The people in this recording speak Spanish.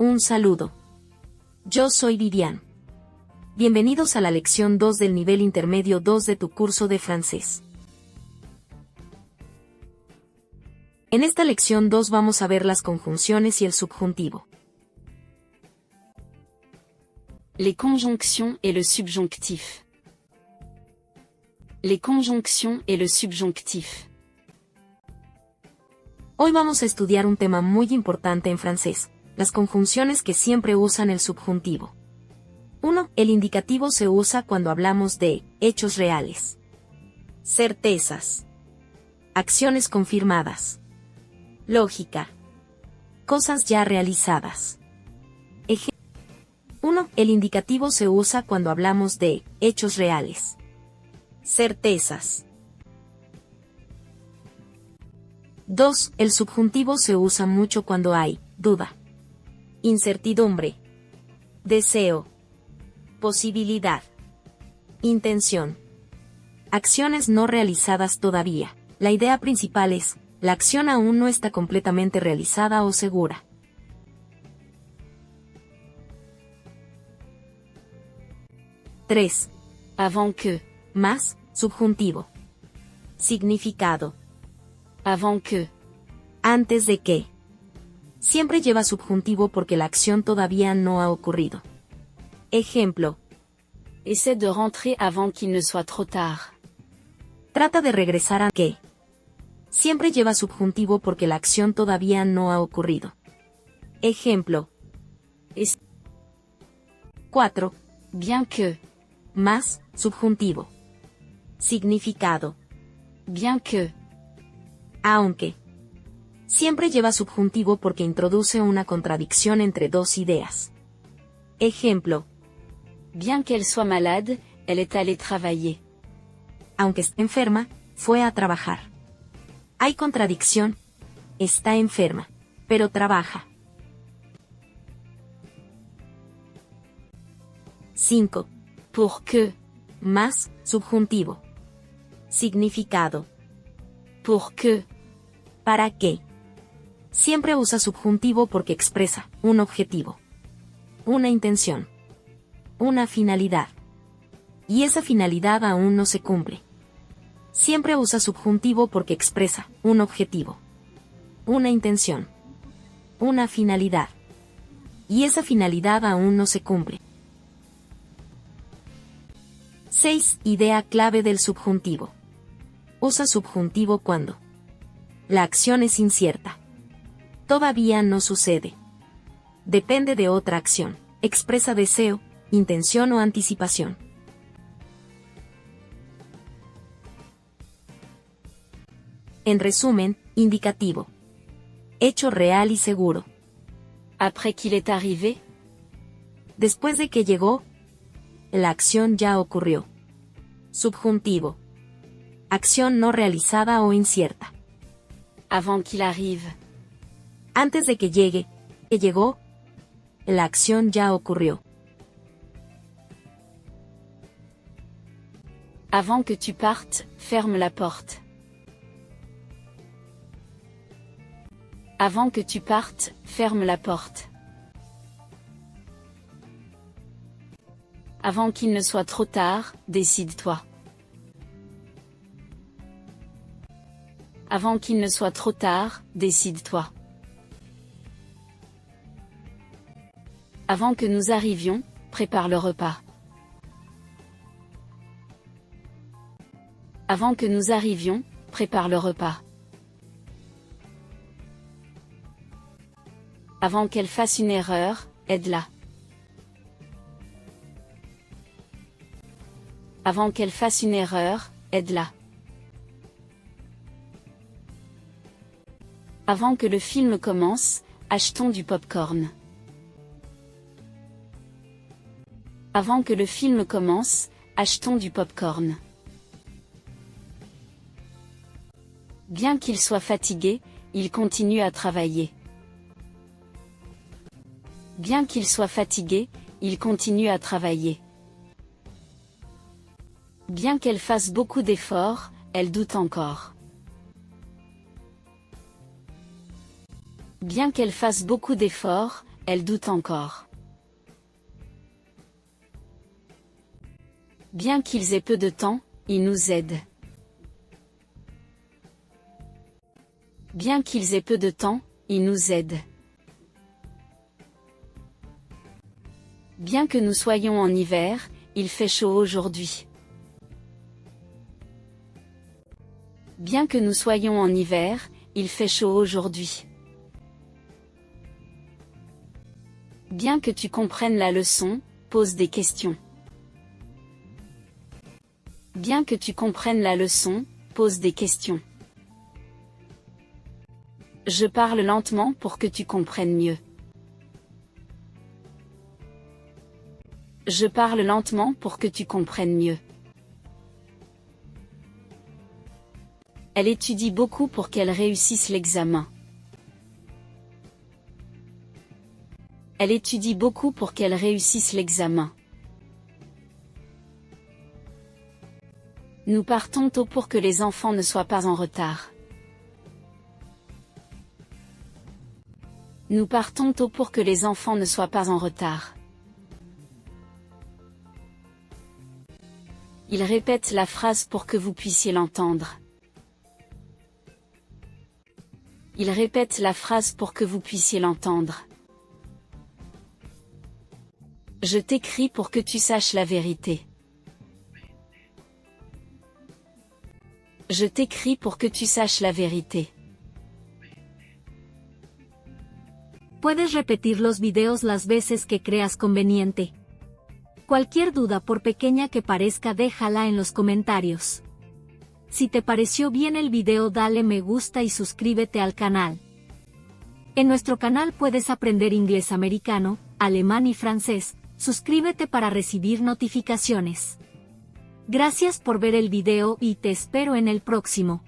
Un saludo. Yo soy Vivian. Bienvenidos a la lección 2 del nivel intermedio 2 de tu curso de francés. En esta lección 2 vamos a ver las conjunciones y el subjuntivo. Les conjonctions et le subjonctif. Les conjonctions et le subjonctif. Hoy vamos a estudiar un tema muy importante en francés, las conjunciones que siempre usan el subjuntivo. 1. El indicativo se usa cuando hablamos de hechos reales, certezas, acciones confirmadas, lógica, cosas ya realizadas. 1. El indicativo se usa cuando hablamos de hechos reales, certezas. 2. El subjuntivo se usa mucho cuando hay duda, incertidumbre, deseo, posibilidad, intención, acciones no realizadas todavía. La idea principal es, la acción aún no está completamente realizada o segura. 3. Avant que. Más, subjuntivo. Significado. Avant que. Antes de que. Siempre lleva subjuntivo porque la acción todavía no ha ocurrido. Ejemplo. Essaie de rentrer avant qu'il ne soit trop tard. Trata de regresar a que. Siempre lleva subjuntivo porque la acción todavía no ha ocurrido. Ejemplo. 4. Bien que. Más, subjuntivo. Significado. Bien que. Aunque. Siempre lleva subjuntivo porque introduce una contradicción entre dos ideas. Ejemplo. Bien qu'elle soit malade, elle est allée travailler. Aunque esté enferma, fue a trabajar. Hay contradicción. Está enferma, pero trabaja. 5. Pour que. Más, subjuntivo. Significado. Pour que. ¿Para qué? Siempre usa subjuntivo porque expresa un objetivo, una intención, una finalidad. Y esa finalidad aún no se cumple. Siempre usa subjuntivo porque expresa un objetivo, una intención, una finalidad. Y esa finalidad aún no se cumple. 6. Idea clave del subjuntivo. Usa subjuntivo cuando la acción es incierta. Todavía no sucede. Depende de otra acción. Expresa deseo, intención o anticipación. En resumen, indicativo. Hecho real y seguro. Après qu'il est arrivé. Después de que llegó, la acción ya ocurrió. Subjuntivo. Acción no realizada o incierta. Avant qu'il arrive. Antes de que llegue, que llegó, la acción ya ocurrió. Avant que tu partes, ferme la porte. Avant que tu partes, ferme la porte. Avant qu'il ne soit trop tard, décide-toi. Avant qu'il ne soit trop tard, décide-toi. Avant que nous arrivions, prépare le repas. Avant que nous arrivions, prépare le repas. Avant qu'elle fasse une erreur, aide-la. Avant qu'elle fasse une erreur, aide-la. Avant que le film commence, achetons du pop-corn. Avant que le film commence, achetons du pop-corn. Bien qu'il soit fatigué, il continue à travailler. Bien qu'il soit fatigué, il continue à travailler. Bien qu'elle fasse beaucoup d'efforts, elle doute encore. Bien qu'elle fasse beaucoup d'efforts, elle doute encore. Bien qu'ils aient peu de temps, ils nous aident. Bien qu'ils aient peu de temps, ils nous aident. Bien que nous soyons en hiver, il fait chaud aujourd'hui. Bien que nous soyons en hiver, il fait chaud aujourd'hui. Bien que tu comprennes la leçon, pose des questions. Bien que tu comprennes la leçon, pose des questions. Je parle lentement pour que tu comprennes mieux. Je parle lentement pour que tu comprennes mieux. Elle étudie beaucoup pour qu'elle réussisse l'examen. Elle étudie beaucoup pour qu'elle réussisse l'examen. Nous partons tôt pour que les enfants ne soient pas en retard. Nous partons tôt pour que les enfants ne soient pas en retard. Il répète la phrase pour que vous puissiez l'entendre. Il répète la phrase pour que vous puissiez l'entendre. Je t'écris pour que tu saches la vérité. Je t'écris pour que tu saches la vérité. Puedes repetir los videos las veces que creas conveniente. Cualquier duda, por pequeña que parezca, déjala en los comentarios. Si te pareció bien el video, dale me gusta y suscríbete al canal. En nuestro canal puedes aprender inglés americano, alemán y francés. Suscríbete para recibir notificaciones. Gracias por ver el video y te espero en el próximo.